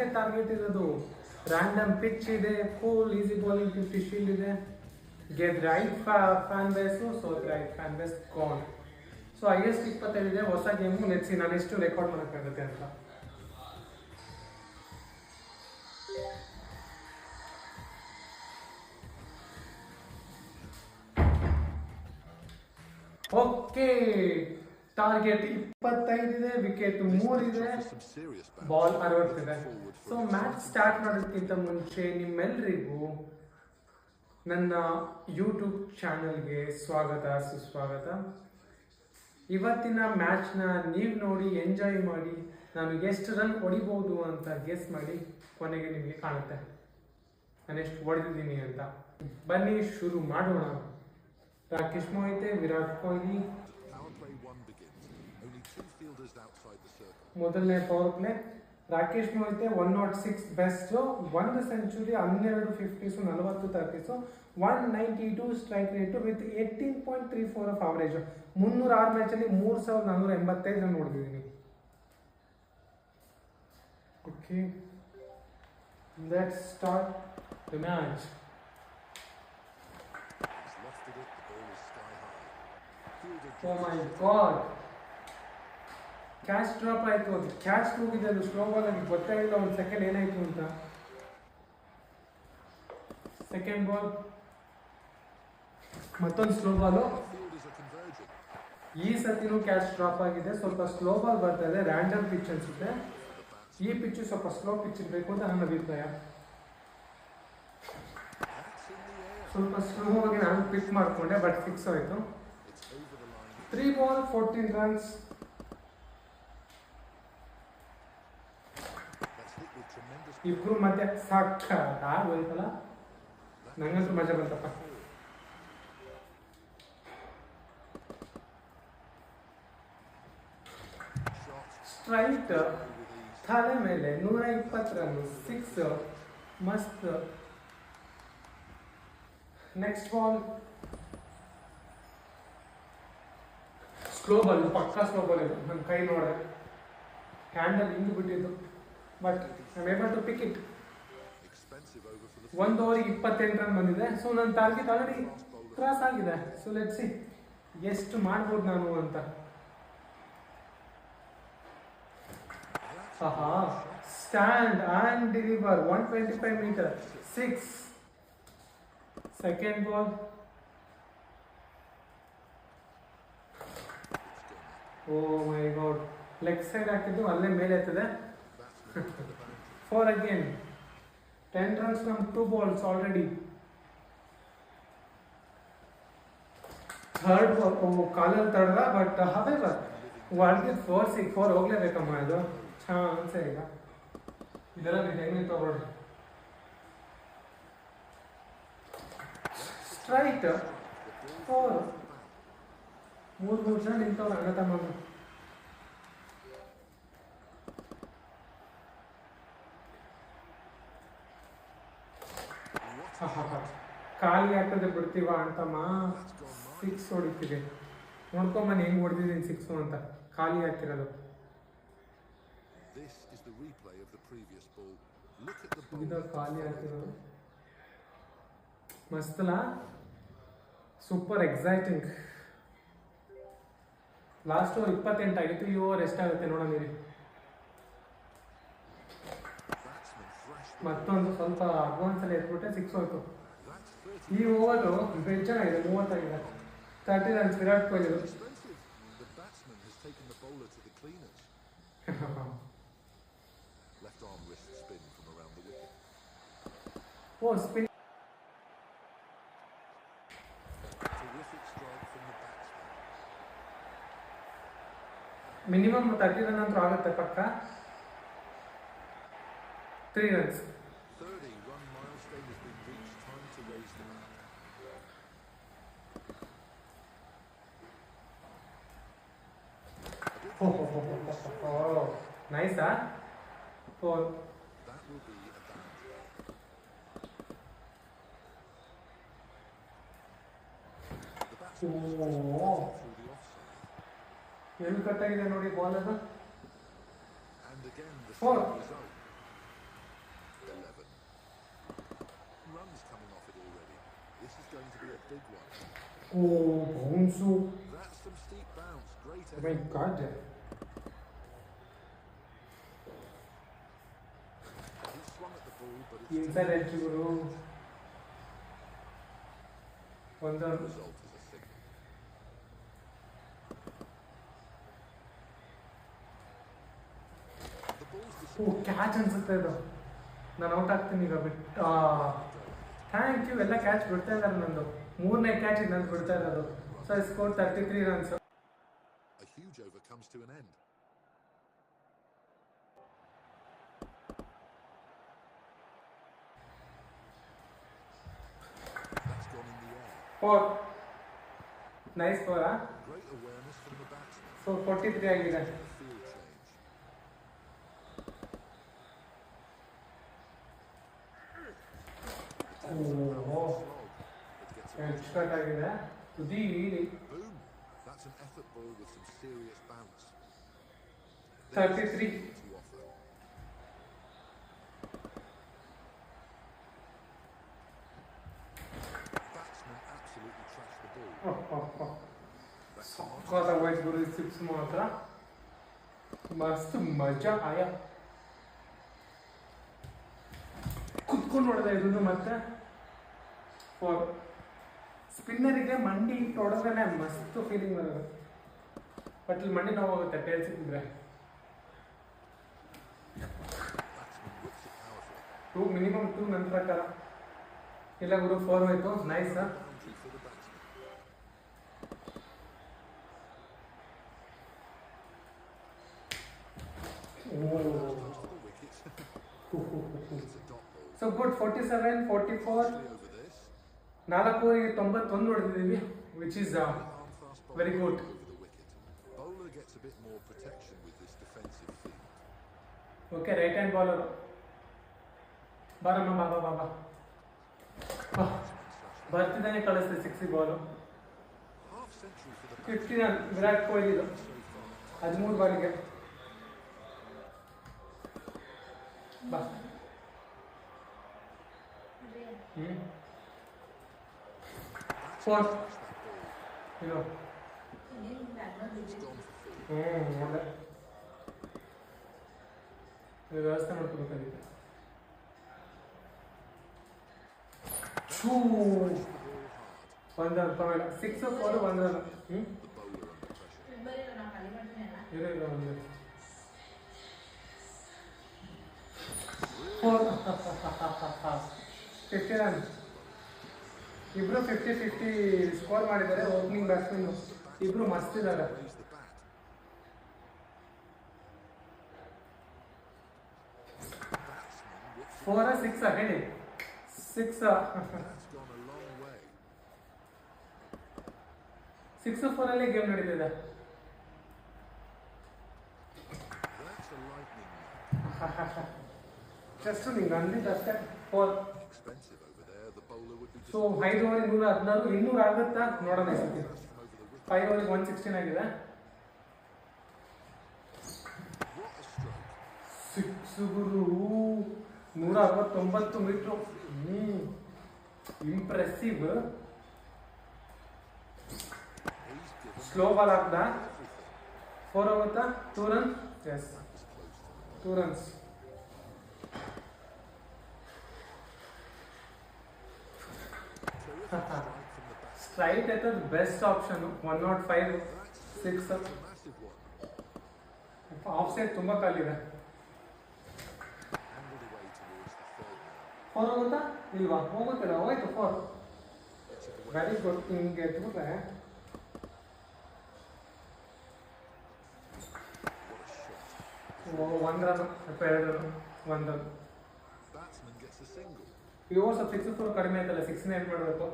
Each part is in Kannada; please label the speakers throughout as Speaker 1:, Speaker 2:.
Speaker 1: ಅಷ್ಟೇ ಟಾರ್ಗೆಟ್ ಇರೋದು. ರ್ಯಾಂಡಮ್ ಪಿಚ್ ಇದೆ, ಕೂಲ್ ಈಸಿ ಬಾಲಿಂಗ್ 50 ಶೀಲ್ಡ್ ಇದೆ. ಗೆದ್ರೆ 5 ಫ್ಯಾನ್ ಬೇಸು, ಸೋತ್ರೆ 5 fan base gone. So highest 25 ಇದೆ. ಹೊಸ ಗೇಮು ನೆಚ್ಚಿ ನಾನು ಎಷ್ಟು ರೆಕಾರ್ಡ್ ಮಾಡೋಕ್ಕಾಗುತ್ತೆ ಅಂತ. ಓಕೆ, ಟಾರ್ಗೆಟ್ 25 ಇದೆ, ವಿಕೆಟ್ 3 ಇದೆ, ಬಾಲ್ 60 ಇದೆ. ಸೊ ಮ್ಯಾಚ್ ಸ್ಟಾರ್ಟ್ ಮಾಡೋದಕ್ಕಿಂತ ಮುಂಚೆ ನಿಮ್ಮೆಲ್ಲರಿಗೂ ನನ್ನ ಯೂಟ್ಯೂಬ್ ಚಾನಲ್ಗೆ ಸ್ವಾಗತ ಸುಸ್ವಾಗತ. ಇವತ್ತಿನ ಮ್ಯಾಚ್ನ ನೀವು ನೋಡಿ ಎಂಜಾಯ್ ಮಾಡಿ, ನಾನು ಎಷ್ಟು ರನ್ ಹೊಡಿಬೋದು ಅಂತ ಗೆಸ್ ಮಾಡಿ. ಕೊನೆಗೆ ನಿಮಗೆ ಕಾಣುತ್ತೆ ನಾನು ಎಷ್ಟು ಹೊಡೆದಿದ್ದೀನಿ ಅಂತ. ಬನ್ನಿ ಶುರು ಮಾಡೋಣ. ರಾಕೇಶ್ ಮೊಹಿತೆ, ವಿರಾಟ್ ಕೊಹ್ಲಿ. ಮೊದಲನೇ power play. Rakesh Mohite 106 best, 1 century, 12 50s, 40 30s, 192 strike rate with 18.34 of average. 306 ಮ್ಯಾಚಲ್ಲಿ 3485 ರನ್ ಹೊಡೆದಿದ್ದೀನಿ. Okay, let's start the match. Oh my God, catch drop ಆಯಿತು. ಅದು ಕ್ಯಾಚ್ ಹೋಗಿದೆ, ಅದು ಸ್ಲೋ ಬಾಲ್ ಆಗಿ ಗೊತ್ತಾಗಿಲ್ಲ ಒಂದು ಸೆಕೆಂಡ್ ಏನಾಯಿತು ಅಂತ. ಸೆಕೆಂಡ್ ಬಾಲ್, ಮತ್ತೊಂದು ಸ್ಲೋ ಬಾಲು. ಈ ಸತಿನೂ ಕ್ಯಾಚ್ ಡ್ರಾಪ್ ಆಗಿದೆ. ಸ್ವಲ್ಪ ಸ್ಲೋ ಬಾಲ್ ಬರ್ತಾ ಇದೆ, ರ್ಯಾಂಡಮ್ ಪಿಚ್ ಅನ್ಸುತ್ತೆ. ಈ ಪಿಚ್ಚು ಸ್ವಲ್ಪ ಸ್ಲೋ ಪಿಚ್ ಇರಬೇಕು ಅಂತ ನನ್ನ ಅಭಿಪ್ರಾಯ. ಸ್ವಲ್ಪ ಸ್ಲೋ ಆಗಿ ನಾನು ಪಿಕ್ ಮಾಡಿಕೊಂಡೆ, ಬಟ್ ಫಿಕ್ಸ್ ಆಯಿತು. 3 ಬಾಲ್ 14 ರನ್ಸ್. ಇಬ್ರು ಮಧ್ಯೆ ಹೋಯ್ತಲ್ಲ, ನಂಗಂತೂ ಮಜಾ ಬಂತಪ್ಪ. ಸ್ಟ್ರೈಟ್ ತಲೆ ಮೇಲೆ 120 ರನ್, 6 ಮಸ್ತ್. ನೆಕ್ಸ್ಟ್ ಬಾಲ್ ಸ್ಲೋ ಬಾಲ್, ಪಕ್ಕಾ ಸ್ಲೋ ಬಾಲ್ ಇದು. ನನ್ನ ಕೈ ನೋಡಿದೆ, ಹ್ಯಾಂಡಲ್ ಹಿಂಗೆ ಬಿಟ್ಟಿದ್ದು, but I am able to pick it. 1 ಓವರಿಗೆ 28 ರನ್ ಬಂದಿದೆ. ಸೊ ನನ್ನ ಟಾರ್ಗೆಟ್ ಆಲ್ರೆಡಿ ಕ್ರಾಸ್ ಆಗಿದೆ. ಸೊ ಲೆಟ್ಸ್ ಸಿ ಎಷ್ಟು ಮಾಡ್ಬೋದು ನಾನು ಅಂತ. Stand and deliver 125 metre, 6. Second ball, oh my God, leg side ಹಾಕಿದ್ದು ಅಲ್ಲೇ ಮೇಲೆ ಎತ್ತದೆ. 4 again, 10 runs from 2 balls already. Third ball, ಕಾಲಲ್ಲಿ ತಡೆದ, ಬಟ್ ಹವೆವರ್ ಒಳಗೆ 4 ಹೋಗ್ಲೇಬೇಕಮ್ಮ. ಇದು ಚಾನ್ಸೇ ಇಲ್ಲ. ಇದೆಲ್ಲ ನೀವು ಹೆಂಗೆ ತಗೊಳ್ರಿ. ಸ್ಟ್ರೈಟ್ 4, 3 ಜನ ನಿಂತವ್ರು ಅಣ್ಣ ತಮ್ಮ. ಖಾಲಿ ಹಾಕೋದೇ ಬಿಡ್ತೀವ ಅಂತಮ್ಮ. 6 ಹೊಡಿತೀವಿ. ನೋಡ್ಕೊಂಬನ್ನಿ ಹೆಂಗೆ ಹೊಡೆದಿದ್ದೀನಿ 6 ಅಂತ. ಖಾಲಿ ಹಾಕಿರೋದು ಇದು, ಖಾಲಿ ಹಾಕಿರೋದು. ಮಸ್ತಲ್ಲ, ಸೂಪರ್ ಎಕ್ಸೈಟಿಂಗ್. ಲಾಸ್ಟ್ ಓವರ್ 28 ಆಗಿತ್ತು. ಈ ಓವರ್ ಎಷ್ಟಾಗುತ್ತೆ ನೋಡೋಣ ನೀರಿ. ಮತ್ತೊಂದು ಸ್ವಲ್ಪ ಅಡ್ವಾನ್ಸಲ್ಲಿ ಎತ್ಬಿಟ್ಟೆ, 6 ಹೋಯ್ತು. ಈ ಓವರು ಚೆನ್ನಾಗಿದೆ, 30 ಆಗಿದೆ. 30 ರನ್ಸ್ ವಿರಾಟ್ ಕೊಹ್ಲಿ. ಓ ಸ್ಪಿನ್, ಮಿನಿಮಮ್ 30 ರನ್ ಅಂತೂ ಆಗುತ್ತೆ ಪಕ್ಕ. 3 runs. Nice, huh? 4. ಎಲ್ಲಿ ಕಟ್ಟಾಗಿದೆ ನೋಡಿ ಬಾಲ್ ಅದು. 4. Oh, bounce. Oh my God. Inside entry guru. One run. O catch ಅನ್ಸುತ್ತೆ ಇದು. ನಾನು ಔಟ್ ಆಗ್ತೀನಿ ಈಗ ಬಿಟ್ಟು. ಥ್ಯಾಂಕ್ ಯು, ಎಲ್ಲ ಕ್ಯಾಚ್ ಬಿಡ್ತಾ ಇದ್ದಾರೆ ನಂದು. 3ನೇ ಕ್ಯಾಚ್ ಇದು ನಂದು ಬಿಡ್ತಾ ಇರೋದು. So I score 33 runs.
Speaker 2: A huge over comes to an end. That's gone in the air.
Speaker 1: 4. Nice 4, huh?
Speaker 2: Great awareness from the batsman.
Speaker 1: So 43 ಆಗಿದೆ.
Speaker 2: Field change.
Speaker 1: Short ಆಗಿದೆ. ತುದಿ
Speaker 2: Boom. That's an effort ball with some serious bounce.
Speaker 1: 33.
Speaker 2: To offer. Batsman absolutely trashed the ball.
Speaker 1: ಸಾಕಾದ ವೈಟ್ ಗುರು 6 ಮಾತ್ರ ಮಸ್ತ್ ಮಜಾ ಆಯಾ. ಕುತ್ಕೊಂಡು ನೋಡಿದೆ ಇದನ್ನು ಮತ್ತೆ 4. ಸ್ಪಿನ್ನರಿಗೆ ಮಂಡಿ ಇಟ್ಟು ಹೊಡೆದ್ರೆ ಮಸ್ತ್ ಫೀಲಿಂಗ್ ಬರೋದು. ಬಟ್ ಇಲ್ಲಿ ಮಂಡಿ ನೋವು ಹೋಗುತ್ತೆ ಟೇಲ್ ಸಿಕ್ಕಿದ್ರೆ. ಮಿನಿಮಮ್ 2 ನನ್ನ ಪ್ರಕಾರ. ಇಲ್ಲ ಗುರು 4 ಹೋಯ್ತು. ನೈಸ್. So good. 47, 44. 4 ಓವರಿಗೆ 91 ಹೊಡೆದಿದ್ದೀವಿ, which is very good.
Speaker 2: Bowler gets a bit more protection with this defensive field.
Speaker 1: Okay, right hand ಬಾಲರು. ಬಾರಮ್ಮ ಬಾಬಾ ಬಾಬಾ. ಬರ್ತಿದ್ದಾನೆ ಕಳಿಸ್ತೆ 6 ಬಾಲು. 50 ರನ್ ವಿರಾಟ್ ಕೊಹ್ಲಿದು 13 ಬಾಲಿಗೆ. ಬಾ. 4. ಇದು ನೋಡಿದೆ. ವ್ಯವಸ್ಥೆ ಮಾಡ್ಕೋಬೇಕಾಗಿತ್ತು. ಒಂದು ಪರವಾಗಿಲ್ಲ. 6, 4, 1 run. ಇಲ್ಲ 4. 50 run. ಇಬ್ರು 50-50 ಸ್ಕೋರ್ ಮಾಡಿದ್ದಾರೆ. ಓಪನಿಂಗ್ ಬ್ಯಾಟ್ಸ್ಮನ್ ಇಬ್ರು ಮಸ್ತ್ ಇದ್ದಾರೆ. 4 6 ಹೇಳಿ. 6 4 ಅಲ್ಲಿ ಗೇಮ್ ನಡೀತಿದೆ. ಜಸ್ಟ್ ನಿಂಗೆ ಅಂದಿದ್ದು ಅಷ್ಟೇ. 4. ಸೊ 5 ಓವರಿಗೆ 116. 200 ಆಗುತ್ತಾ ನೋಡೋಣ. 5 ಓವರಿಗೆ 116 ಆಗಿದೆ. 6 ಗುರು 169 ಮೀಟ್ರು. ಇಂಪ್ರೆಸಿವ್. ಸ್ಲೋ ಬಾಲ್ ಆಗ್ದ. 4 ಹೋಗುತ್ತಾ? 2 run. Yes, 2 runs. ಸ್ಟ್ರೈಟ್ ಐತೆ ಬೆಸ್ಟ್ ಆಪ್ಷನ್. 105, 6. ಆಫ್ ಸೈಡ್ ತುಂಬ ಕಾಲಿದೆ. 4 ಹೋಗುತ್ತಾ? ಇಲ್ವಾ? ಹೋಗುತ್ತಿಲ್ಲ. ಹೋಯ್ತು 4. Very good. ಹಿಂಗೆ ಎತ್ಬಿಟ್ರೆ 1 run, 2 run, 1 run. ಈ ಓವರ್ಸ್ 6 4 ಕಡಿಮೆ ಆಯ್ತಲ್ಲ. 6 ಏನು ಮಾಡಬೇಕು?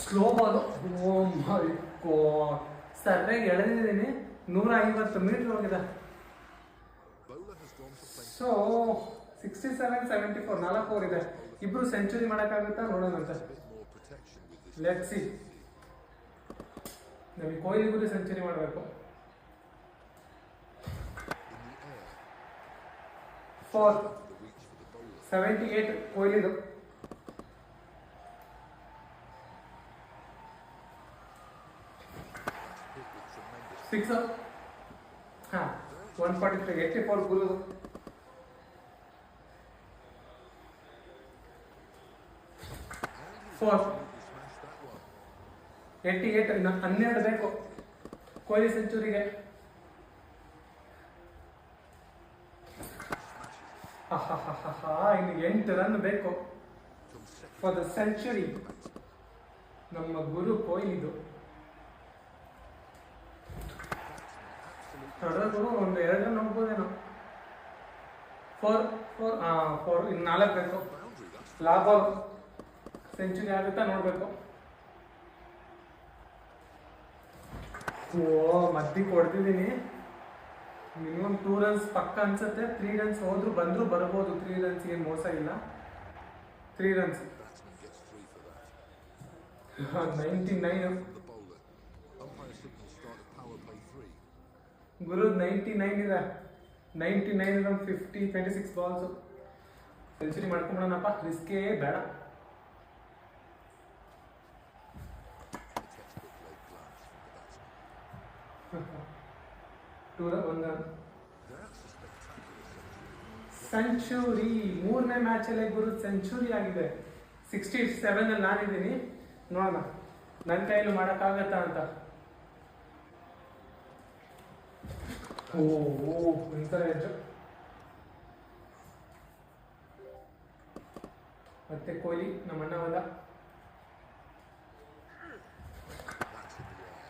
Speaker 1: Slow ball. Oh my God, ಸರಿಯಾಗಿ ಎಳೆದಿದ್ದೀನಿ. 150 ಮೀಟರ್ ಹೋಗಿದೆ. ಸೊ 67, 74, 4 ಓವರ್ ಇದೆ. ಇಬ್ರು ಸೆಂಚುರಿ ಮಾಡೋಕ್ಕಾಗುತ್ತಾ ನೋಡೋಣ ಅಂತ. Let's see. ನಮಗೆ ಕೊಹ್ಲಿಗೂ ಸೆಂಚುರಿ ಮಾಡಬೇಕು. 4, 78 ಕೊಹ್ಲಿದು. ಸಿಕ್ಸ್. ಹಾಂ 143 84 ಗುರು. ಫೋರ್ 88 ಇನ್ನು 12 ಬೇಕು ಕೊಹ್ಲಿ ಸೆಂಚುರಿಗೆ. ಇನ್ನು 8 ರನ್ ಬೇಕು ಫಾರ್ ದ ಸೆಂಚುರಿ ನಮ್ಮ ಗುರು ಕೊಹ್ಲಿದು. ಹೊಡೆದ್ರು ಒಂದು 2 ರನ್ ಹೋಗ್ಬೋದೇನೋ. 4 ಇನ್ನು 4 ಬೇಕು. ಲಾಭ ಸೆಂಚುರಿ ಆಗುತ್ತಾ ನೋಡ್ಬೇಕು. ಮಧ್ಯಕ್ಕೆ ಹೊಡೆದಿದ್ದೀನಿ. ಮಿನಿಮಮ್ 2 ರನ್ಸ್ ಪಕ್ಕ ಅನ್ಸುತ್ತೆ. 3 ರನ್ಸ್ ಹೋದ್ರು ಬಂದ್ರು ಬರ್ಬೋದು. 3 ರನ್ಸ್ ಏನು ಮೋಸ ಇಲ್ಲ. 3 ರನ್ಸ್ 99. ಗುರು 99 ಇದೆ. 99 50 26 ಬಾಲ್ಸ್. ಸೆಂಚುರಿ ಮಾಡ್ಕೊಂಡ್ಬಿಡೋಣಪ್ಪ, ರಿಸ್ಕೇ ಬೇಡ. ಸೆಂಚುರಿ 3ನೇ ಮ್ಯಾಚಲ್ಲೇ ಗುರು ಸೆಂಚುರಿ ಆಗಿದೆ. 67 ಅಲ್ಲಿ ನಾನಿದ್ದೀನಿ. ನೋಡೋಣ ನನ್ನ ಕೈಯಲ್ಲಿ ಮಾಡೋಕ್ಕಾಗತ್ತಾ ಅಂತ. ಎಂಕರೇಜ್. ಮತ್ತೆ ಕೊಹ್ಲಿ ನಮ್ಮ ಅಣ್ಣವಲ್ಲ,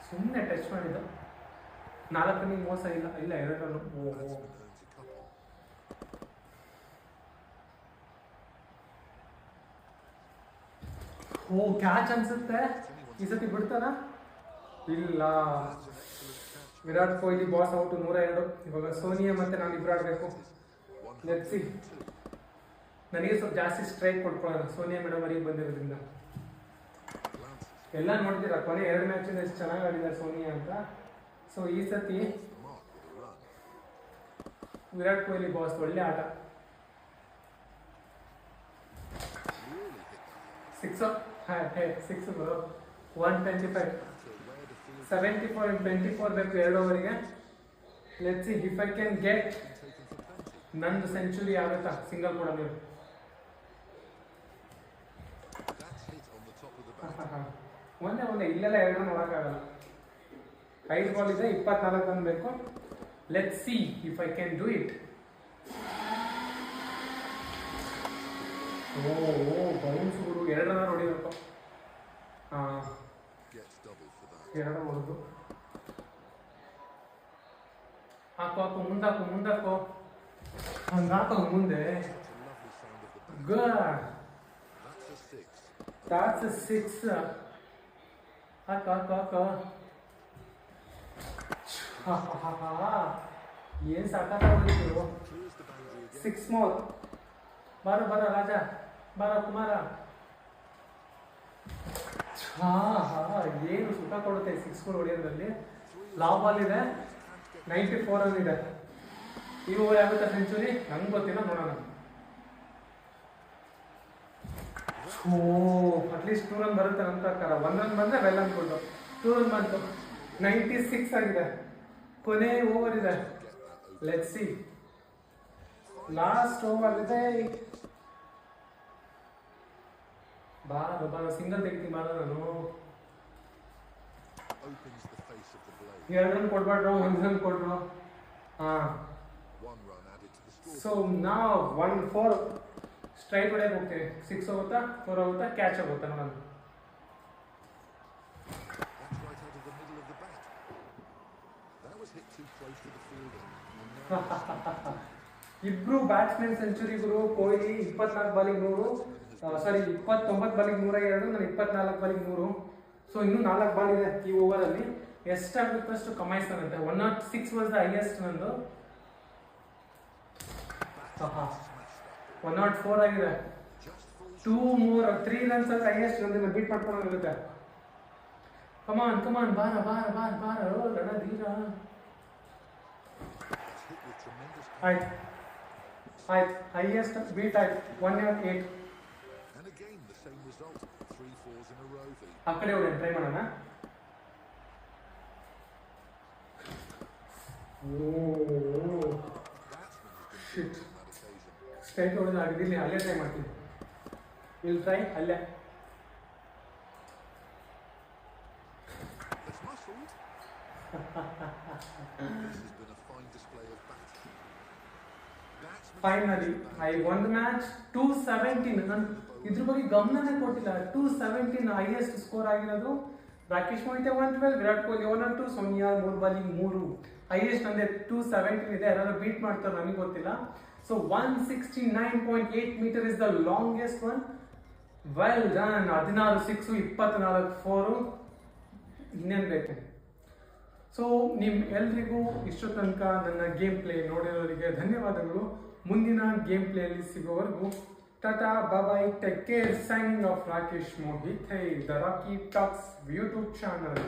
Speaker 1: ಸುಮ್ಮನೆ ಟಚ್ ಮಾಡಿದ್ದು. 4 ರನ್ನಿಗೆ ಮೋಸ ಇಲ್ಲ. 2 ರನ್. ಕ್ಯಾಚ್ ಅನ್ಸುತ್ತೆ. ಈ ಸತಿ ಬಿಡ್ತಾನ? ಇಲ್ಲ. Virat Kohli boss out 102. ಇವಾಗ ಸೋನಿಯಾ ಮತ್ತೆ ನಾನು ಇಬ್ರು ಆಡಬೇಕು. Let's see. ನನಗೆ ಸ್ವಲ್ಪ ಜಾಸ್ತಿ ಸ್ಟ್ರೈಕ್ ಕೊಟ್ಕೊಳ್ಳೋಣ ಸೋನಿಯಾ ಮೇಡಮ್ ಅವರಿಗೆ ಬಂದಿರೋದ್ರಿಂದ. ಎಲ್ಲ ನೋಡ್ತೀರಾ ಕೊನೆ 2 ಮ್ಯಾಚಿಂದ ಎಷ್ಟು ಚೆನ್ನಾಗಿ ಆಡಿದ್ದಾರೆ ಸೋನಿಯಾ ಅಂತ. ಸೊ ಈ ಸತಿ ವಿರಾಟ್ ಕೊಹ್ಲಿ ಬಾಸ್ ಒಳ್ಳೆ ಆಟ. 6 ಬರೋ. 125 74 and 24 ಬೇಕು 2 ಓವರಿಗೆ. Let's see if I can get ನಂದು ಸೆಂಚುರಿ ಆಗುತ್ತಾ ಸಿಂಗಲ್ ಕೂಡ ನೀವು. ಒಂದೇ ಇಲ್ಲೆಲ್ಲ 2 ರನ್ ನೋಡೋಕ್ಕಾಗಲ್ಲ. 5 ಬಾಲ್ ಇದೆ, 24 ರನ್ ಬೇಕು. Let's see if I can do it. Bounce Guru 2 run ಹೊಡಿಬೇಕು. 2 ಹೊಡೆದು ಹಾಕು ಮುಂದಾಕು ಹಂಗಾಕ ಮುಂದೆ. ಗುಡ್. That's a 6. ಹಾಕು. ಏನು ಸಾಕಾಗೋದಿತ್ತು. 6 more. ಬಾರ ರಾಜ, ಬಾರ ಕುಮಾರ. ಏನು ಸುಖ ಕೊಡುತ್ತೆ 6 ಗಳು ಹೊಡೆಯೋದ್ರಲ್ಲಿ. ಲಾವ್ ಬಾಲ್ ಇದೆ. 94 ರನ್ ಇದೆ. ಈ ಓವರ್ ಆಗುತ್ತಾ ಸೆಂಚುರಿ? ನಂಗೆ ಗೊತ್ತಿಲ್ಲ, ನೋಡೋಣ. ಅಟ್ಲೀಸ್ಟ್ 2 ರನ್ ಬರುತ್ತೆ ನನ್ನ ಪ್ರಕಾರ. 1 ರನ್ ಬಂದರೆ ವೆಲ್ ಅನ್ಕೊಂಡು. 2 ರನ್ ಬಂತು. 96 ಆಗಿದೆ. ಕೊನೆ ಓವರ್ ಇದೆ. Let's see. ಲಾಸ್ಟ್ ಓವರ್ ಇದೆ. ಬಾರ ಸಿಂಗಲ್ ತೆಗಿತೀನಿ ಬಾರ ನಾನು. 2 ರನ್ ಕೊಡ್ಬೇಡ್ರು, 1 ರನ್ ಕೊಡ್ರು. ಸೊ ನಾವು 1-4 ಸ್ಟ್ರೈಕ್ ಹೊಡೆಯಕ್ಕೆ ಹೋಗ್ತೀವಿ. 6 ಹೋಗುತ್ತಾ 4 ಹೋಗುತ್ತಾ ಕ್ಯಾಚ್ ಆಗುತ್ತಾ ನೋಡೋಣ. ಇಬ್ರು ಬ್ಯಾಟ್ಸ್ಮನ್ ಸೆಂಚುರಿ ಗುರು. ಕೊಹ್ಲಿ 24 ಬಾಲಿಗೆ 100, 29 ಬಾಲಿಗೆ 102, ನಾನು 24 ಬಾಲಿಗೆ 100. ಸೊ ಇನ್ನೂ 4 ಬಾಲ್ ಇದೆ ಈ ಓವರಲ್ಲಿ. ಎಷ್ಟಾಗುತ್ತೆ ಅಷ್ಟು ಕಮಾಯಿಸ್ತಾನಂತೆ. 106 ವಾಸ್ ದ ಹೈಯೆಸ್ಟ್ ನಂದು. 104 ಆಗಿದೆ. 3 ರನ್ಸ್ ಅಂದ್ರೆ ಹೈಯೆಸ್ಟ್ ನಂದು. ಬೀಟ್ ಮಾಡ್ಕೊಳ್ಳೋದಿರುತ್ತೆ. ಕಮಾನ್ ಬಾರ ರಣಧೀರ. ಆಯ್ತು ಹೈಯೆಸ್ಟ್ ಬೀಟ್ ಆಯ್ತು. 108. ಆ ಕಡೆ ಹೋಗಿ ಟ್ರೈ ಮಾಡೋಣ. ಶಿಟ್ ಸ್ಟ್ರೈಟ್ ಹೊಡೆದು ಆಗಿದ್ದೀನಿ, ಅಲ್ಲೇ ಟ್ರೈ ಮಾಡ್ತೀನಿ. ವಿಲ್ ಟ್ರೈ ಅಲ್ಲೇ.
Speaker 2: That's muscle. This has been a fine display of batting.
Speaker 1: Finally I one match 217. ನಾನು ಇದ್ರ ಬಗ್ಗೆ ಗಮನನೇ ಕೊಟ್ಟಿಲ್ಲ. 217 ಹೈಯೆಸ್ಟ್ ಸ್ಕೋರ್ ಆಗಿರೋದು. ರಾಕೇಶ್ ಮೊಹಿತೆ 112, ವಿರಾಟ್ ಕೊಹ್ಲಿ 102, ಸೋನಿಯಾ 3 ಬಾಲಿಂಗ್ 3. ಹೈಯೆಸ್ಟ್ ಅಂದ್ರೆ 217 ಇದೆ. ಯಾರಾದ್ರೂ ಬೀಟ್ ಮಾಡ್ತಾರೆ ನನಗೆ ಗೊತ್ತಿಲ್ಲ. So 169.8 metre is the longest one. Well done. 16 6, 24 4. ಇನ್ನೇನು ಬೇಕು. ಸೊ ನಿಮ್ ಎಲ್ರಿಗೂ ಇಷ್ಟು ತನಕ ನನ್ನ ಗೇಮ್ ಪ್ಲೇ ನೋಡಿರೋರಿಗೆ ಧನ್ಯವಾದಗಳು. ಮುಂದಿನ ಗೇಮ್ ಪ್ಲೇ ಅಲ್ಲಿ ಸಿಗೋವರೆಗೂ tata bye, take care. Signing off Rakesh Mohite, the Rocky Talks YouTube channel.